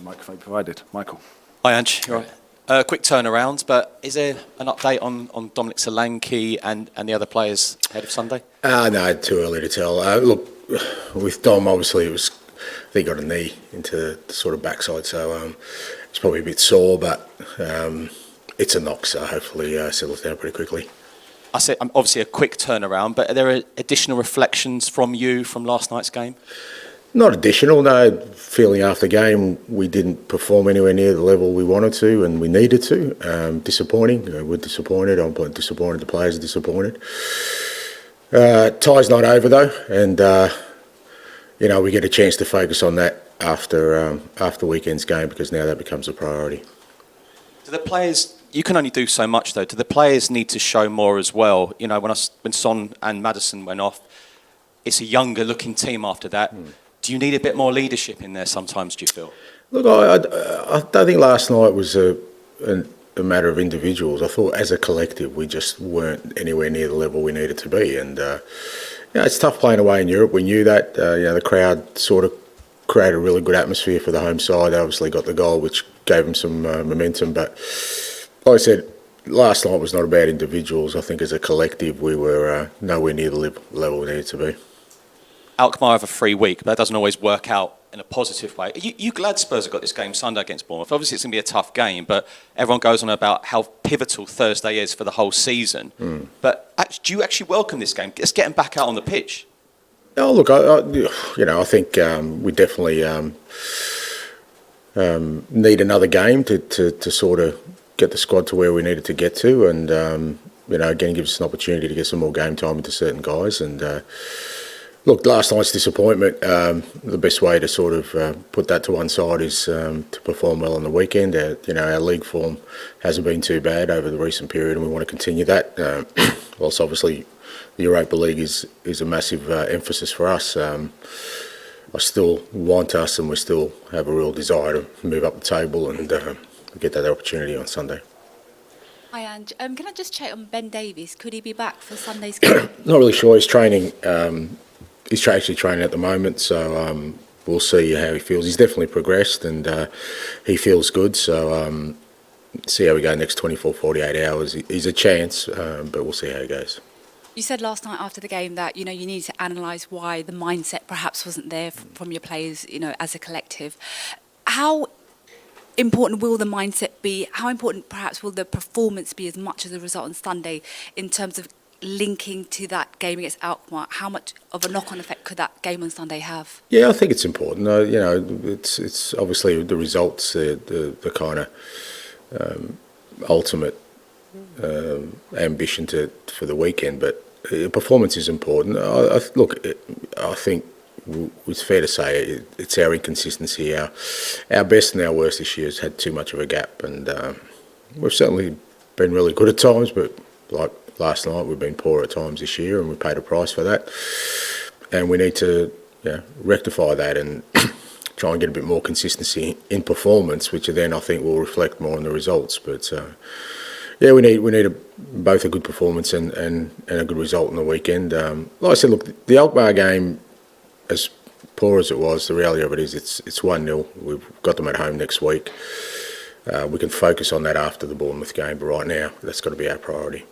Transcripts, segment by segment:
microphone provided. Michael. Hi, Ange. You're right. Quick turnaround, but is there an update on Dominic Solanke and the other players ahead of Sunday? No, too early to tell. Look, with Dom, obviously, I think he got a knee into the sort of backside, so it's probably a bit sore, but it's a knock, so hopefully settles down pretty quickly. I said obviously a quick turnaround, but are there additional reflections from you from last night's game? Not additional, no. Feeling after game, we didn't perform anywhere near the level we wanted to and we needed to. Disappointing. We're disappointed. I'm disappointed. The players are disappointed. Tie's not over though, and we get a chance to focus on that after weekend's game because now that becomes a priority. Do the players? You can only do so much though. Do the players need to show more as well? You know, when Son and Maddison went off, it's a younger looking team after that. Do you need a bit more leadership in there sometimes, do you feel? Look, I don't think last night was a matter of individuals. I thought as a collective we just weren't anywhere near the level we needed to be. And it's tough playing away in Europe. We knew that. The crowd sort of created a really good atmosphere for the home side. They obviously got the goal, which gave them some momentum. But like I said, last night was not about individuals. I think as a collective we were nowhere near the level we needed to be. Alkmaar have a free week, but that doesn't always work out in a positive way. Are you glad Spurs have got this game Sunday against Bournemouth? Obviously, it's going to be a tough game, but everyone goes on about how pivotal Thursday is for the whole season. But do you actually welcome this game? Let's get them back out on the pitch. Oh, look, I think we definitely need another game to sort of get the squad to where we needed to get to, and again, gives us an opportunity to get some more game time into certain guys. And look, last night's disappointment, the best way to sort of put that to one side is to perform well on the weekend. Our league form hasn't been too bad over the recent period and we want to continue that. Whilst obviously the Europa League is a massive emphasis for us, I still want us and we still have a real desire to move up the table and get that opportunity on Sunday. Hi, Ange. Can I just check on Ben Davies? Could he be back for Sunday's game? Not really sure. He's training. He's actually training at the moment, so we'll see how he feels. He's definitely progressed and he feels good, so see how we go next 24, 48 hours. He's a chance, but we'll see how it goes. You said last night after the game that, you need to analyse why the mindset perhaps wasn't there from your players, as a collective. How important will the mindset be? How important perhaps will the performance be as much as a result on Sunday in terms of linking to that game against Alkmaar? How much of a knock-on effect could that game on Sunday have? Yeah, I think it's important. It's obviously the results, the kind of ultimate ambition for the weekend, but performance is important. I think it's fair to say it's our inconsistency. Our best and our worst this year has had too much of a gap, and we've certainly been really good at times, but like last night, we've been poor at times this year, and we paid a price for that. And we need to rectify that and try and get a bit more consistency in performance, which then I think will reflect more on the results. But we need both a good performance and a good result on the weekend. Like I said, look, the Alkmaar game, as poor as it was, the reality of it is it's 1-0. We've got them at home next week. We can focus on that after the Bournemouth game, but right now that's got to be our priority.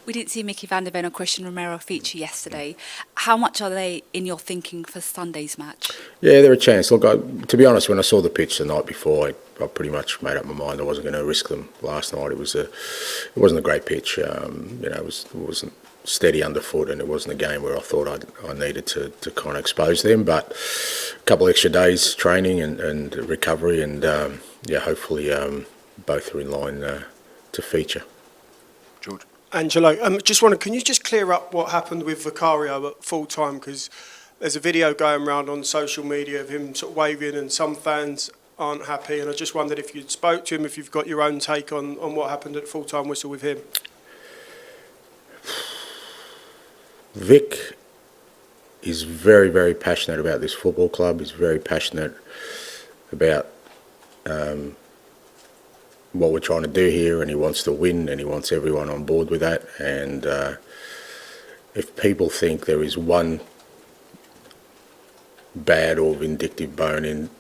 We didn't see Mickey van der Ven or Christian Romero feature yesterday. How much are they in your thinking for Sunday's match? Yeah, they're a chance. Look, to be honest, when I saw the pitch the night before, I pretty much made up my mind I wasn't going to risk them last night. It wasn't a great pitch. It wasn't steady underfoot, and it wasn't a game where I thought I needed to kind of expose them. But a couple of extra days training and recovery, and hopefully both are in line to feature. George. Angelo, can you just clear up what happened with Vicario at full time? Because there's a video going around on social media of him sort of waving, and some fans aren't happy. And I just wondered if you'd spoke to him, if you've got your own take on what happened at full time whistle with him. Vic is very, very passionate about this football club. He's very passionate about what we're trying to do here, and he wants to win, and he wants everyone on board with that. And if people think there is one bad or vindictive bone in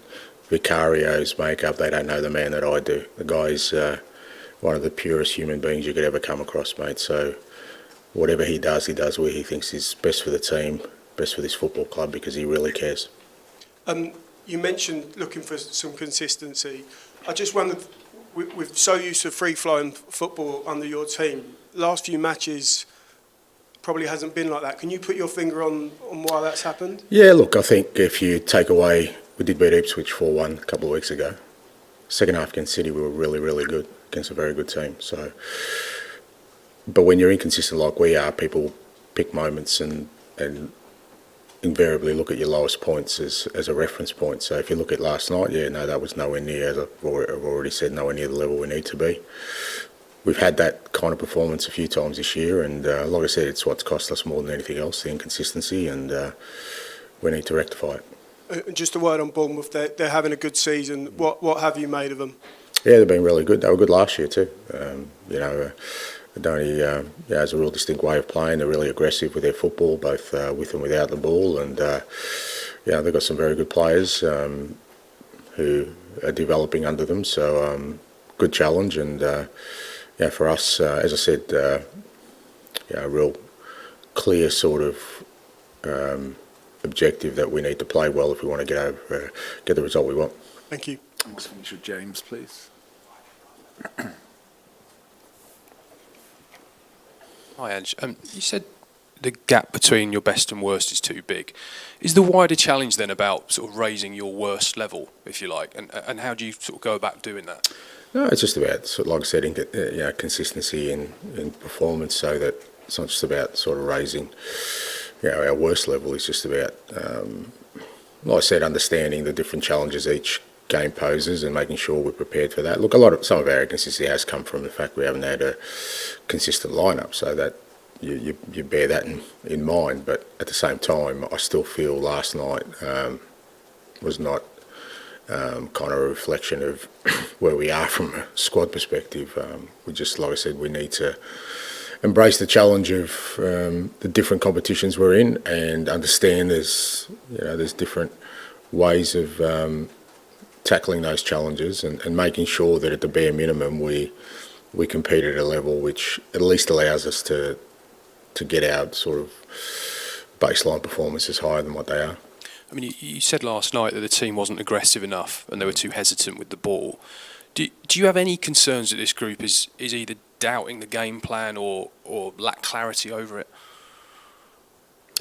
Vicario's makeup, they don't know the man that I do. The guy's one of the purest human beings you could ever come across, mate. So whatever he does where he thinks is best for the team, best for this football club, because he really cares. You mentioned looking for some consistency. I just wondered, we're so used to free-flowing football under your team. Last few matches probably hasn't been like that. Can you put your finger on why that's happened? Yeah, look, I think if you take away, we did beat Ipswich 4-1 a couple of weeks ago. Second half against City, we were really, really good against a very good team. So, but when you're inconsistent like we are, people pick moments and invariably look at your lowest points as a reference point. So if you look at last night, that was nowhere near, as I've already said, nowhere near the level we need to be. We've had that kind of performance a few times this year, and like I said, it's what's cost us more than anything else, the inconsistency, and we need to rectify it. Just a word on Bournemouth, they're having a good season. What have you made of them? Yeah, they've been really good. They were good last year too. Donny has a real distinct way of playing. They're really aggressive with their football, both with and without the ball, and they've got some very good players who are developing under them. So good challenge, and for us, as I said, a real clear sort of objective that we need to play well if we want to get the result we want. Thank you. Let's finish with James, please. Hi, Ange. You said the gap between your best and worst is too big. Is the wider challenge then about sort of raising your worst level, if you like, and how do you sort of go about doing that? No, it's just about, like I said, consistency in performance, so that it's not just about sort of raising our worst level. It's just about, like I said, understanding the different challenges each game poses and making sure we're prepared for that. Look, some of our inconsistency has come from the fact we haven't had a consistent lineup, so that you bear that in mind. But at the same time, I still feel last night was not kind of a reflection of where we are from a squad perspective. We just, like I said, we need to embrace the challenge of the different competitions we're in, and understand there's different ways of tackling those challenges, and making sure that at the bare minimum we compete at a level which at least allows us to get our sort of baseline performances higher than what they are. I mean, you said last night that the team wasn't aggressive enough and they were too hesitant with the ball. Do you have any concerns that this group is either doubting the game plan or lack clarity over it?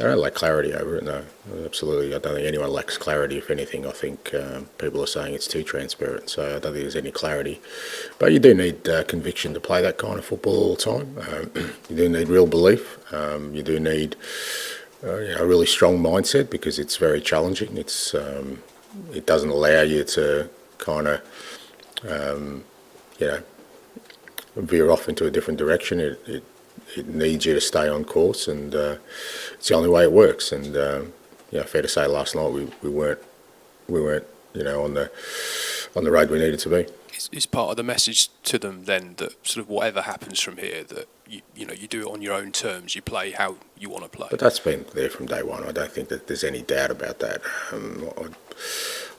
I don't lack clarity over it, no. Absolutely. I don't think anyone lacks clarity. If anything, I think people are saying it's too transparent, so I don't think there's any clarity. But you do need conviction to play that kind of football all the time. You do need real belief. You do need a really strong mindset, because it's very challenging. It doesn't allow you to kind of, veer off into a different direction. It needs you to stay on course, and it's the only way it works. And fair to say, last night we weren't on the road we needed to be. Is part of the message to them then that sort of whatever happens from here, that you do it on your own terms, you play how you want to play? But that's been there from day one. I don't think that there's any doubt about that. I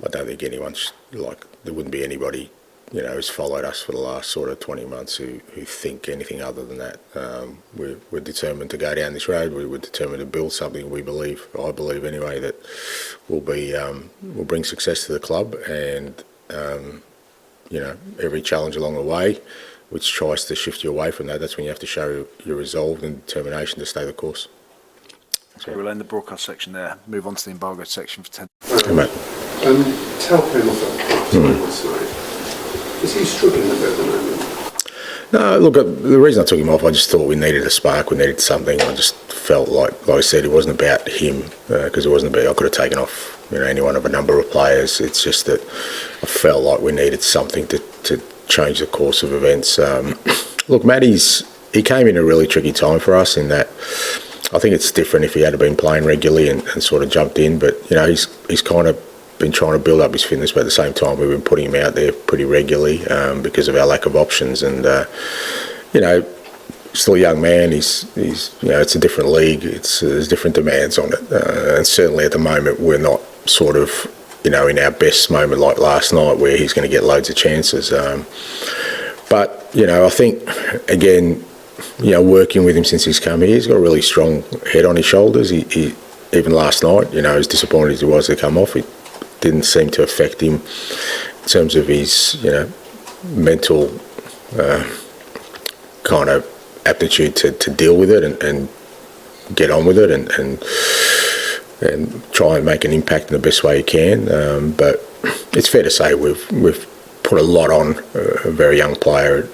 don't think there wouldn't be anybody who's followed us for the last sort of 20 months who think anything other than that. We're determined to go down this road. We're determined to build something I believe anyway, that will bring success to the club, and every challenge along the way which tries to shift you away from that's when you have to show your resolve and determination to stay the course. Okay, we'll end the broadcast section there. Move on to the embargoed section for 10. Hey, mate. Tell him off last night. Is he struggling a bit at the moment? No, look, the reason I took him off, I just thought we needed a spark, we needed something. I just felt like I said, it wasn't about him, because it wasn't about, I could have taken off any one of a number of players. It's just that I felt like we needed something to change the course of events. Look, Matt, he came in a really tricky time for us, in that I think it's different if he had been playing regularly and sort of jumped in, but he's kind of been trying to build up his fitness, but at the same time we've been putting him out there pretty regularly because of our lack of options. And still a young man. He's it's a different league. There's different demands on it, and certainly at the moment we're not sort of in our best moment like last night where he's going to get loads of chances. But, I think, again, working with him since he's come here, he's got a really strong head on his shoulders. He even last night, as disappointed as he was to come off, it didn't seem to affect him in terms of his, mental kind of aptitude to deal with it and get on with it and try and make an impact in the best way he can. But it's fair to say we've put a lot on a very young player,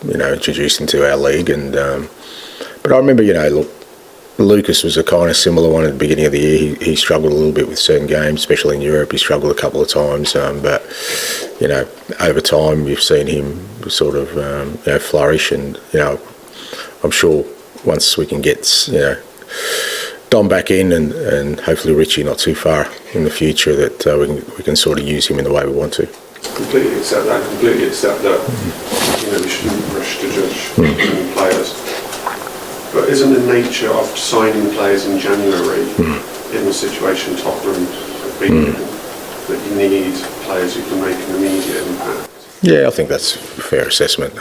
introduced into our league. And but I remember, look, Lucas was a kind of similar one at the beginning of the year. He struggled a little bit with certain games, especially in Europe. He struggled a couple of times, but over time you've seen him sort of flourish. And I'm sure once we can get Dom back in and hopefully Richie not too far in the future, that we can sort of use him in the way we want to. Completely accept that. We shouldn't rush to judge players. But isn't the nature of signing players in January, in the situation Tottenham have been in, that you need players who can make an immediate impact? Yeah, I think that's a fair assessment.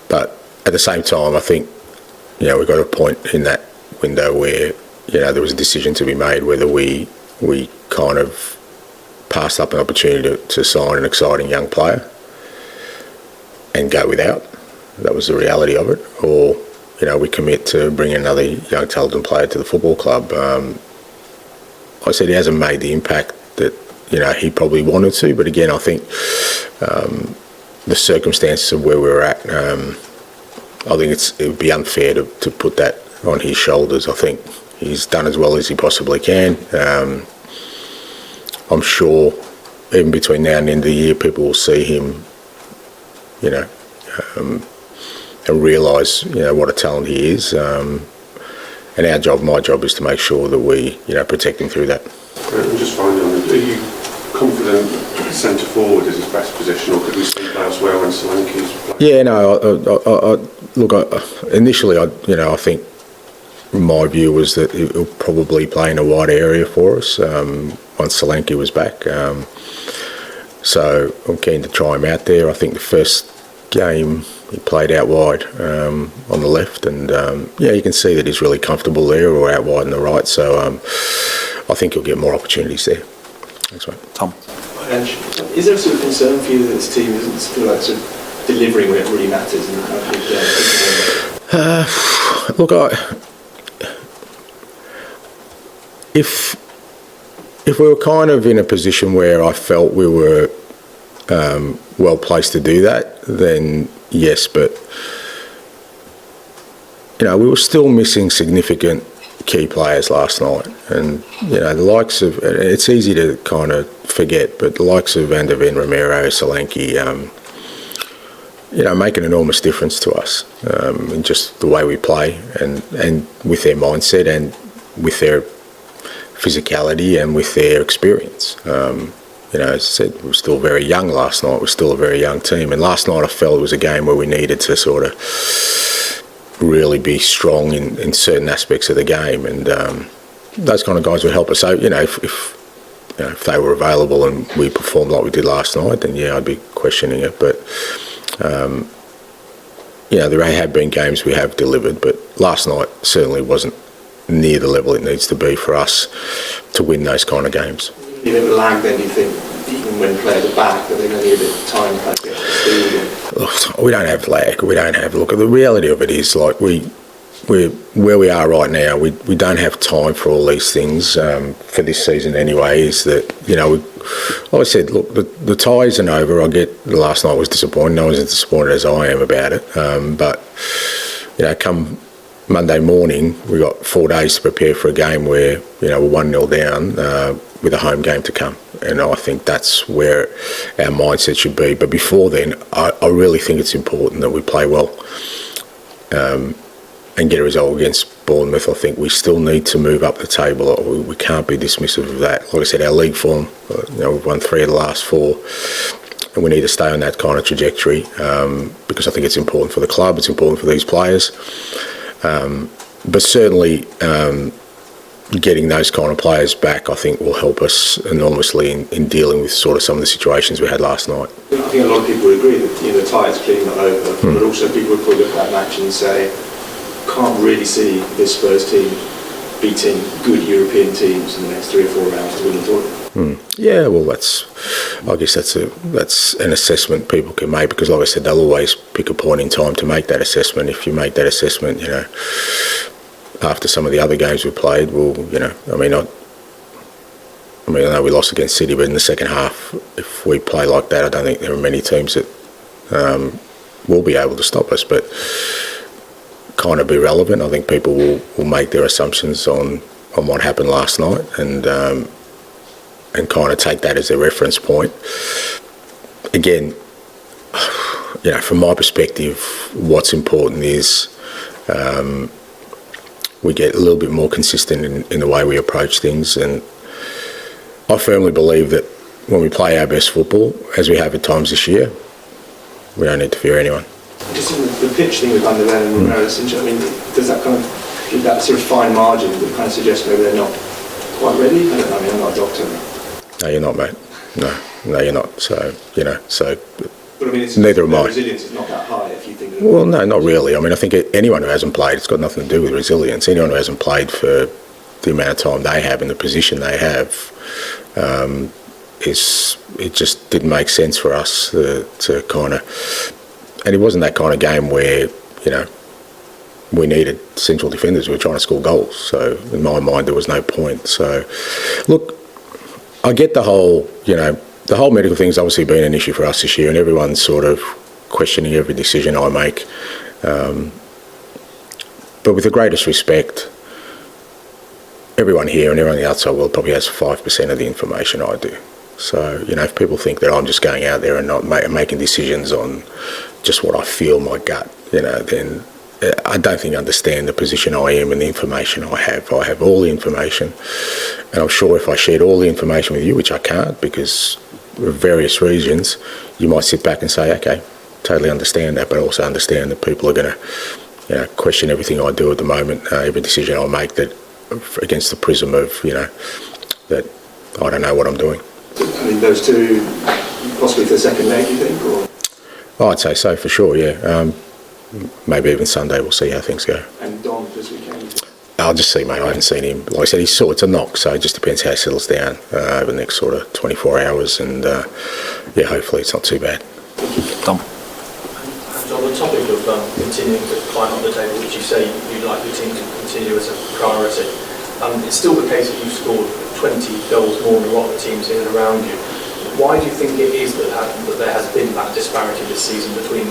But at the same time, I think, we got a point in that window where, there was a decision to be made whether we kind of passed up an opportunity to sign an exciting young player and go without. That was the reality of it. Or, we commit to bring another young talented player to the football club. I said he hasn't made the impact that, he probably wanted to. But again, I think the circumstances of where we're at, I think it would be unfair to put that on his shoulders. I think he's done as well as he possibly can. I'm sure even between now and the end of the year, people will see him, and realise, what a talent he is. And my job is to make sure that we, protect him through that. And just finally, are you confident centre forward is his best position, or could we see elsewhere when Solanke's playing? Yeah, no. Initially, I think my view was that he'll probably play in a wide area for us once Solanke was back. So I'm keen to try him out there. I think the first game he played out wide on the left, and you can see that he's really comfortable there, or out wide on the right. So I think he'll get more opportunities there. Thanks, mate. Tom. Ange, is there a sort of concern for you that this team isn't sort of delivering when it really matters? And look, if we were kind of in a position where I felt we were well placed to do that, then yes, but we were still missing significant key players last night, and the likes of, it's easy to kind of forget, but the likes of Van der Ven, Romero, Solanke, make an enormous difference to us in just the way we play and with their mindset and with their physicality and with their experience. As I said, we were still very young last night. We're still a very young team. And last night I felt it was a game where we needed to sort of really be strong in certain aspects of the game. And those kind of guys would help us. So, if they were available and we performed like we did last night, then, I'd be questioning it. But, there have been games we have delivered. But last night certainly wasn't near the level it needs to be for us to win those kind of games. You have a lag then, you think, even when players are back, that they're going to need a bit of time to get up to speed? We don't have lag. Look, the reality of it is, like, we're where we are right now, we don't have time for all these things for this season anyway. Is that, I said, look, the tie isn't over. I get last night was disappointing. No one's as disappointed as I am about it. But, come Monday morning, we got 4 days to prepare for a game where, we're 1-0 down with a home game to come. And I think that's where our mindset should be. But before then, I really think it's important that we play well and get a result against Bournemouth. I think we still need to move up the table. We can't be dismissive of that. Like I said, our league form, we've won 3 of the last 4. And we need to stay on that kind of trajectory because I think it's important for the club, it's important for these players. But certainly, getting those kind of players back, I think, will help us enormously in dealing with sort of some of the situations we had last night. I think a lot of people would agree that the tie's clearly not over, but also people would probably look at that match and say, can't really see this Spurs team beating good European teams in the next 3 or 4 rounds to win the tournament. Yeah, well, I guess that's an assessment people can make, because, like I said, they'll always pick a point in time to make that assessment. If you make that assessment, after some of the other games we played, well, I know we lost against City, but in the second half, if we play like that, I don't think there are many teams that will be able to stop us. But kind of be relevant. I think people will make their assumptions on what happened last night and kind of take that as a reference point. Again, from my perspective, what's important is we get a little bit more consistent in the way we approach things, and I firmly believe that when we play our best football, as we have at times this year, we don't need to fear anyone. Just in the pitch thing with Van der Ven and Romero, does that kind of give that sort of fine margin that kind of suggests maybe they're not quite ready? I don't know, I'm not a doctor. No, you're not, mate. No, you're not. So, But it's neither am I. Resilience is not that high if you think. Well, no, not really. I think anyone who hasn't played, it's got nothing to do with resilience. Anyone who hasn't played for the amount of time they have in the position they have, it just didn't make sense for us to kind of. And it wasn't that kind of game where, we needed central defenders. We were trying to score goals. So in my mind, there was no point. So, look, I get the whole medical thing's obviously been an issue for us this year, and everyone's sort of questioning every decision I make. But with the greatest respect, everyone here and everyone in the outside world probably has 5% of the information I do. So, if people think that I'm just going out there and not making decisions on just what I feel, my gut, then I don't think I understand the position I am and the information I have. I have all the information, and I'm sure if I shared all the information with you, which I can't because of various reasons, you might sit back and say, okay, totally understand that, but also understand that people are going to question everything I do at the moment, every decision I make that against the prism of, that I don't know what I'm doing. Those two, possibly for the second leg, you think? Or? Oh, I'd say so, for sure, yeah. Maybe even Sunday, we'll see how things go. And Dom this weekend? I'll just see, mate. I haven't seen him. Like I said, it's a knock, so it just depends how he settles down over the next sort of 24 hours. And, hopefully it's not too bad. Dom. And on the topic of continuing to climb up the table, which you say you'd like your team to continue as a priority, it's still the case that you've scored 20 goals more than a lot of the teams in and around you. Why do you think it is that there has been that disparity this season between,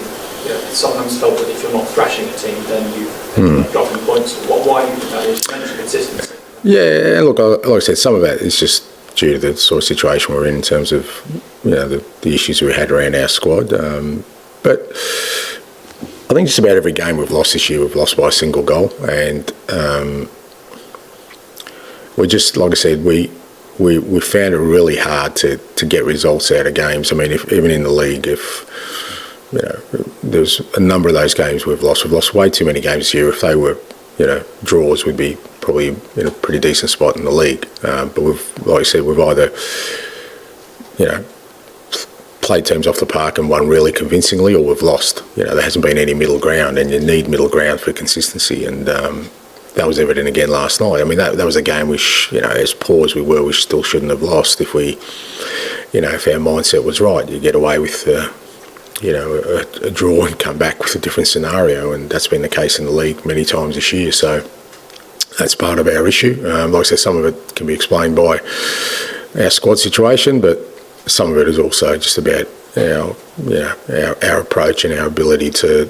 sometimes felt that if you're not thrashing a team, then you end up dropping points? Why do you think that is? You mentioned consistency. Yeah, look, like I said, some of that is just due to the sort of situation we're in terms of, the issues we had around our squad. But I think just about every game we've lost this year, we've lost by a single goal. And we just, like I said, we found it really hard to get results out of games. I mean, even in the league, there's a number of those games we've lost way too many games this year. If they were, draws, we'd be probably in a pretty decent spot in the league. But like I said, we've either, played teams off the park and won really convincingly, or we've lost. There hasn't been any middle ground, and you need middle ground for consistency. And that was evident again last night. I mean, that was a game which, as poor as we were, we still shouldn't have lost if we, if our mindset was right. You get away with, a draw and come back with a different scenario, and that's been the case in the league many times this year. So that's part of our issue. Like I said, some of it can be explained by our squad situation, but some of it is also just about our approach and our ability to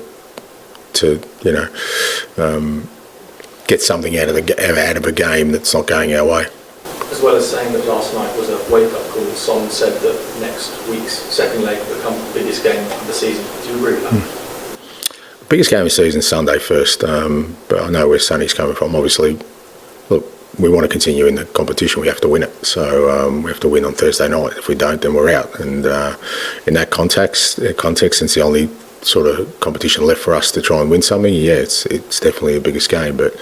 get something out of a game that's not going our way. As well as saying that last night was a wake-up call, Son said that next week's second leg will become the biggest game of the season. Do you agree with that? Biggest game of the season Sunday first, but I know where Sonny's coming from. Obviously, look, we want to continue in the competition. We have to win it. So we have to win on Thursday night. If we don't, then we're out. And in that context, it's the only sort of competition left for us to try and win something. Yeah, it's definitely the biggest game. But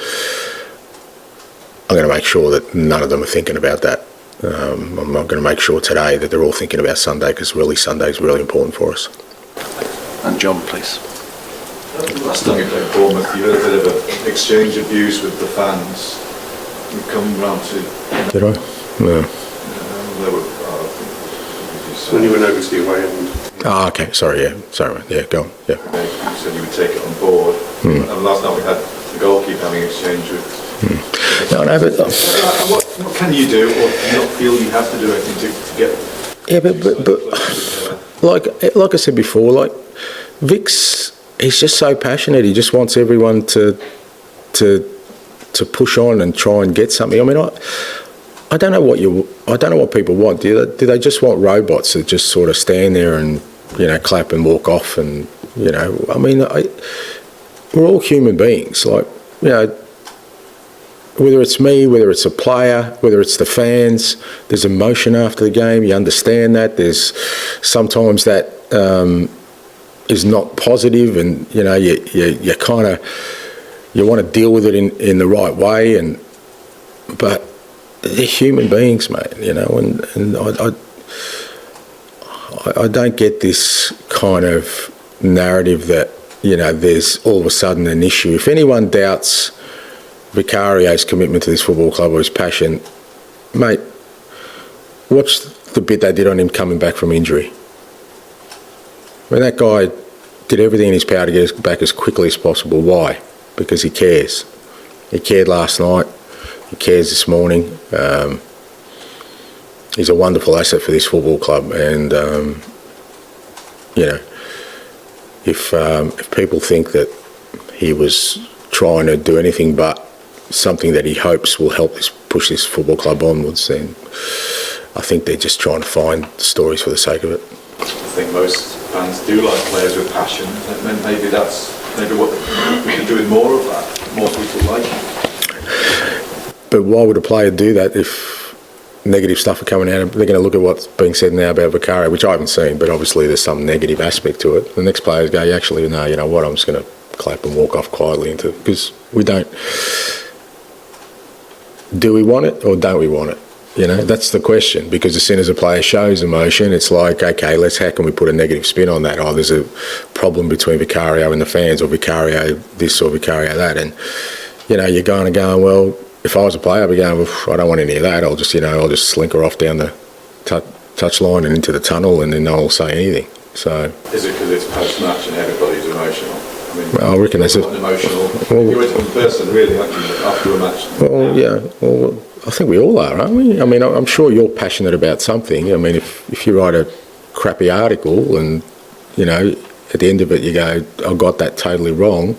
I'm going to make sure that none of them are thinking about that. I'm going to make sure today that they're all thinking about Sunday, because really Sunday is really important for us. And John, please. Last time you played Bournemouth, you had a bit of an exchange of views with the fans. You come round to... Did I? No. They were, When you went over to the away end. Ah, okay. Sorry, yeah. Sorry, man. Yeah, go on. Yeah. You said you would take it on board. And last night we had the goalkeeper having exchange with... No, but... What can you do, or do you not feel you have to do anything to get... Yeah, but like I said before, like, Vic's, he's just so passionate. He just wants everyone to push on and try and get something. I mean, I don't know what people want. Do they just want robots that just sort of stand there and, you know, clap and walk off? And, you know, I mean, we're all human beings. Like, you know, whether it's me, whether it's a player, whether it's the fans, there's emotion after the game. You understand that. There's sometimes that is not positive, and you know, you kind of, you want to deal with it in the right way. But they're human beings, mate. You know, and I don't get this kind of narrative that, you know, there's all of a sudden an issue. If anyone doubts Vicario's commitment to this football club or his passion, mate, watch the bit they did on him coming back from injury. I mean, that guy did everything in his power to get us back as quickly as possible. Why? Because he cares. He cared last night. He cares this morning. He's a wonderful asset for this football club, and you know, if people think that he was trying to do anything but something that he hopes will help push this football club onwards, then I think they're just trying to find stories for the sake of it. I think most fans do like players with passion, and maybe that's what we could do with more of that, more people like him. But why would a player do that if negative stuff are coming out? They're going to look at what's being said now about Vicario, which I haven't seen, but obviously there's some negative aspect to it. The next players go, actually, no, you know what, I'm just going to clap and walk off quietly into it, because we don't. Do we want it or don't we want it? You know, that's the question. Because as soon as a player shows emotion, it's like, okay, how can we put a negative spin on that? Oh, there's a problem between Vicario and the fans, or Vicario this or Vicario that, and you know, you're going, well, if I was a player, I'd be going, well, I don't want any of that. I'll just slinker off down the touch line and into the tunnel, and then no one will say anything. So is it because it's post-match and everybody's emotional? I mean, I reckon that's an emotional. You're a person, really, aren't you, after a match? Well, yeah. Well, I think we all are, aren't we? I mean, I'm sure you're passionate about something. I mean, if you write a crappy article and, you know, at the end of it you go, I got that totally wrong,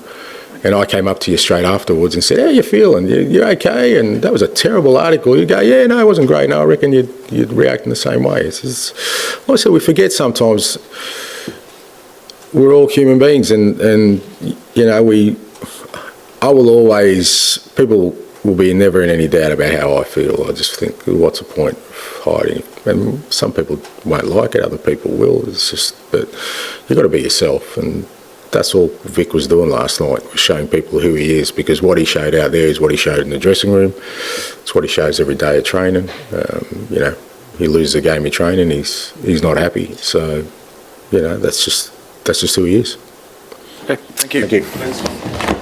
and I came up to you straight afterwards and said, how are you feeling? You're okay? And that was a terrible article. You go, yeah, no, it wasn't great. No, I reckon you'd react in the same way. Like I said, we forget sometimes we're all human beings, and you know, people will be never in any doubt about how I feel. I just think, what's the point of hiding? And some people won't like it, other people will. It's just, but you've got to be yourself, and that's all Vic was doing last night, was showing people who he is, because what he showed out there is what he showed in the dressing room. It's what he shows every day at training. You know, he loses a game of training, he's not happy. So, you know, that's just who he is. Okay, thank you. Thank you. Thanks.